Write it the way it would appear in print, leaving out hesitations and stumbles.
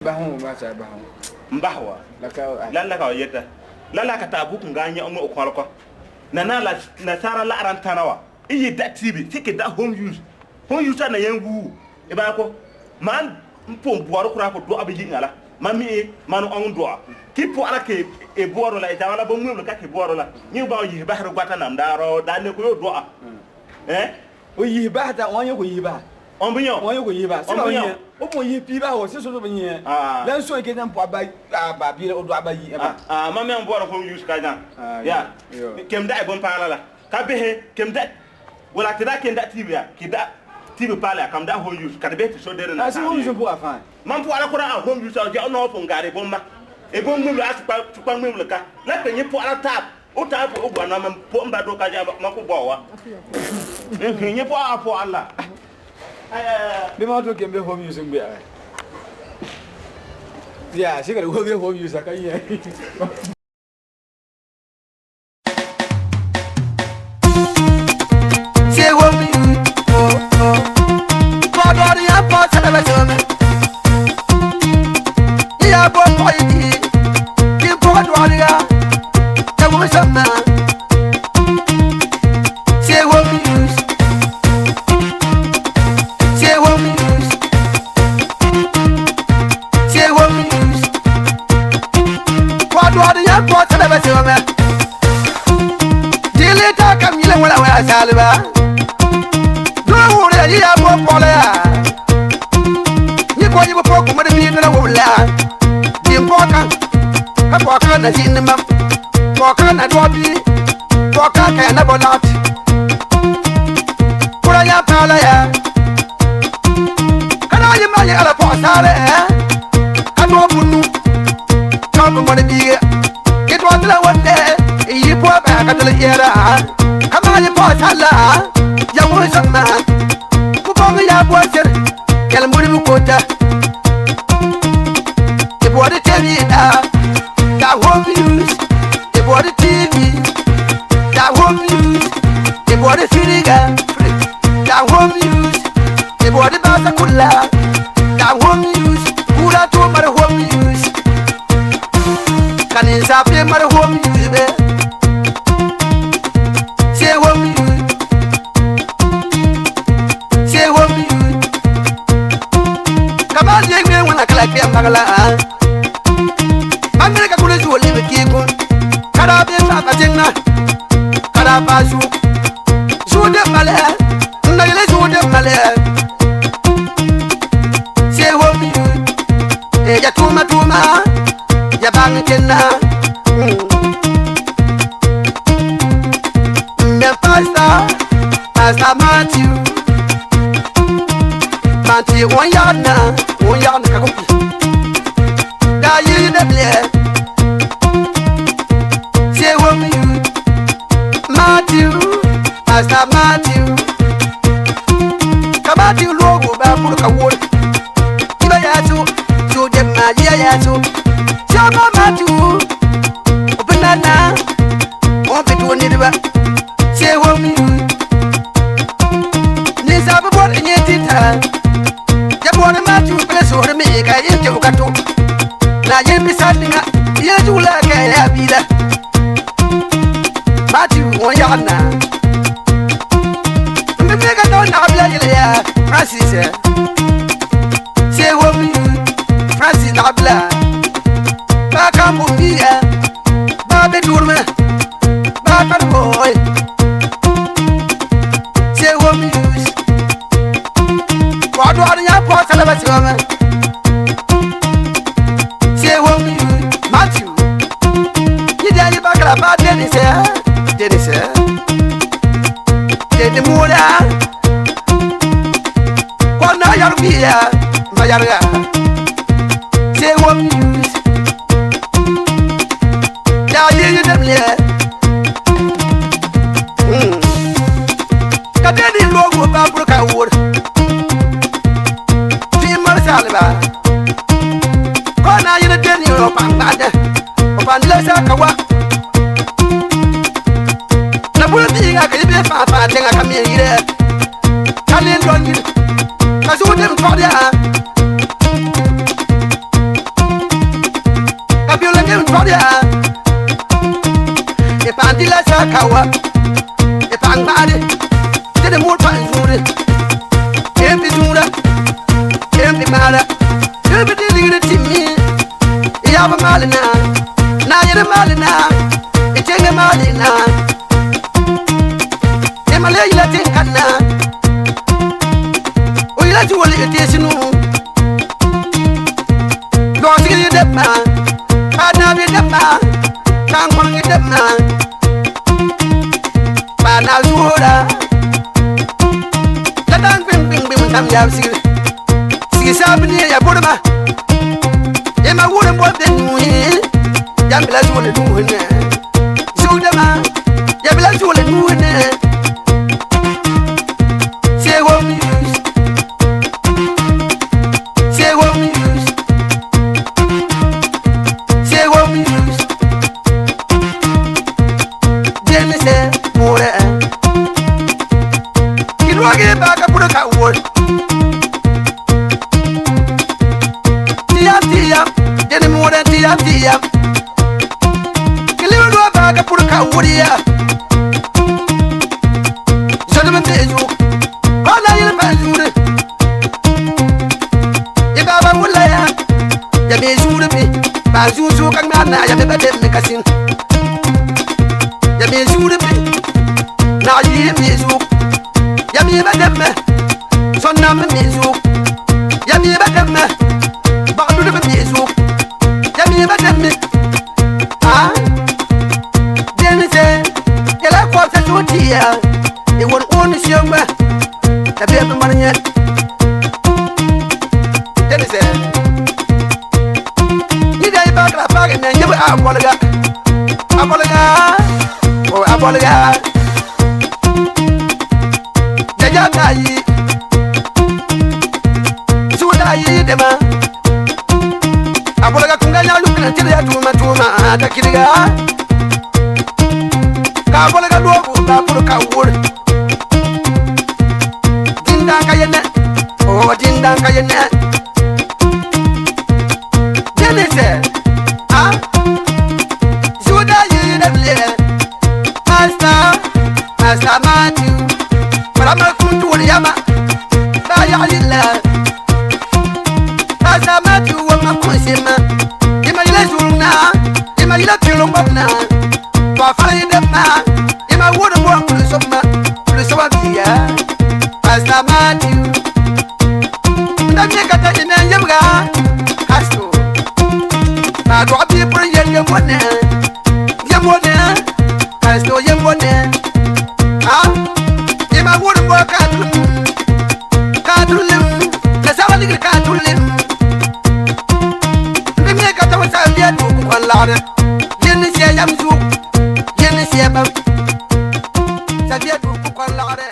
Bahon masa bahon. Mbahwa. Laka yeta. Laka tabu kunganya omo okwalko. Nana la sara la arantanawa. Iyi da tibi tike da home use. Home use na yengu. E ba ko man mpom boaro kura ko do abiji ngala. Mami manu on do. Kipo ala ke e boaro la jawala bo mum ka ke boaro la. Ni ba yi bahru gwata nam daro da ne ko yo do. O yi ba ta won yo ko yi ba. On binyo. Won yo ko yi ba. O mo yi pi ba o se so do binye. Lan so ke nan po ba bi o do abayi e ba. Mami on boaro home use ka jan. Ya. Kem da e bon pala la. Ka behe kem da wala tida ken da tibia kida tibi pala kam da home use ka be so de na. Asi home use po afan. Man po ala ko na home use o je no po ngare bomba. E bom mu la tukwa mu ka. La pe nyi po ala tap. O tap o gwa na man po mba do ka ja mako bo wa. Nyi po a po ala. Be ma to kembe home use ngbe ai. Ya, se ka go be home use ka yi. Se home use. Ko do ri apo tele be tome. Ya bo ko yi. Ki po do ri ya. Ta wo sama. Se home use. Se home use. Se home use. Ko do ri apo tele be tome. Dile ta kam yile wala wala salba. Do wure ya bo pole ya. Ni ko yi bo ko mo de bi na wala. Di mpoka. Ka ko ka na sin mam. Ko ka na do bi. Ko ka ka na bolat. Kura ya pala ya. Kana yi ma yi ala po sale eh. Ka do bunu. Ka mo de bi. Ke do la wonde. Yi po ba ka tele yera. Kama yi po sala. Ya mo sama. Ku bo ya bo ser. Kel muri bu kota. Ke bo de TV da. Da home use. Ke bo de TV. Da home use. Ke bo de firiga. Da home use. Ke bo de basa kula. Da home use. Kula to mar home use. Kanin sa pe mar home use be. Say home use. Say home use. Kamal yeg me wana kala ke magala. Amerika kule ju le be kiko. Kara be sa ka jenna. Kara basu. Ju de male. Na ile ju de male. Say home use. E ya tuma. Ya bang kenna. Me Pastor Matthew. Matthew one yard ka kupi. Da yi de ble. Say home you. Matthew, Pastor Matthew. Kabati logo ba puru ka wol. Iba ya tu de ma ya tu. Chama Matthew. Openana. On peut tourner de bas. C'est home you. Ni sabu bot ni tita. Ya bo na Matthew preso de me ka yin ke ukato. Na yin bisadinga. Ya jula ka ya bila. Matthew on ya na. Me ga no na bila ya Francis. C'est home you. Francis na bila. Ba ka mo biya. Ba be durme. Ba ka boy. Say home use. Ko do ari ya po tele ba tiwa. Say home use. Matthew. Yi da yi ba kala ba Dennis. Dedi mura. Ko na yar biya. Ba yar ga. Say home use. Ya yi dem le. Kadeni logo ba burka wor. Fi marsalba. Ko na yi deni ro pangade. O pandle sa kawa. Na bulbi ga ke be fa tenga kamire. Kalin don ni. Kasu dem todia. kawa e pang bade de mo pan jure em bi jura em bi mala em bi de timi ya ba malina na yere malina e tenge malina e male ila tenkana o ila ti wole te sinu do sigi de ma ana bi de ma kan kon ngi de ma ba na zura la dan bim tam ya sigi sabni ya burma e ma wure mo de nuhi ya bila zule nuhi ne zude ma ya bila zule nuhi ne say what me use say what me use say what me use demi se more kilwage ba ka pura ka word tia deni more tia kilwage ba ka pura ka wuriya jodi me beju ala yele bazure e baba mulaya ya bezure be bazuzu kan na ya be bade me kasin ya bezure be na yi bezu ya mi bade me sonna me bezu ya mi bade me ba du be bezu ya mi bade me ah denise yela ko ta tutia e won on sioma ta be be marnya denise ni dai ba kra ba ne nyabu abolga o abolga jaja tayi suda yi dema abolga kunga nya lukna tira ya tuma ta kiriga ka abolga do ko ka pur ka wur dindan kayene o dindan kayene denise ah suda yi deble Master Matthew Marama kuntu yama ba ya lilla Master Matthew wa makonsema ima ila zurna ima ila tilongna wa fali dema ima wodo bo kulisoma biya Master Matthew ndamye kata ina yamga kasto ma do abi pro yemone kasto yemone ah ima wodo bo kadulem na sawali kadulem ndamye kata wa sabiya do ku kwalana yenni se yamzu yenni se bam sabiya do ku kwalana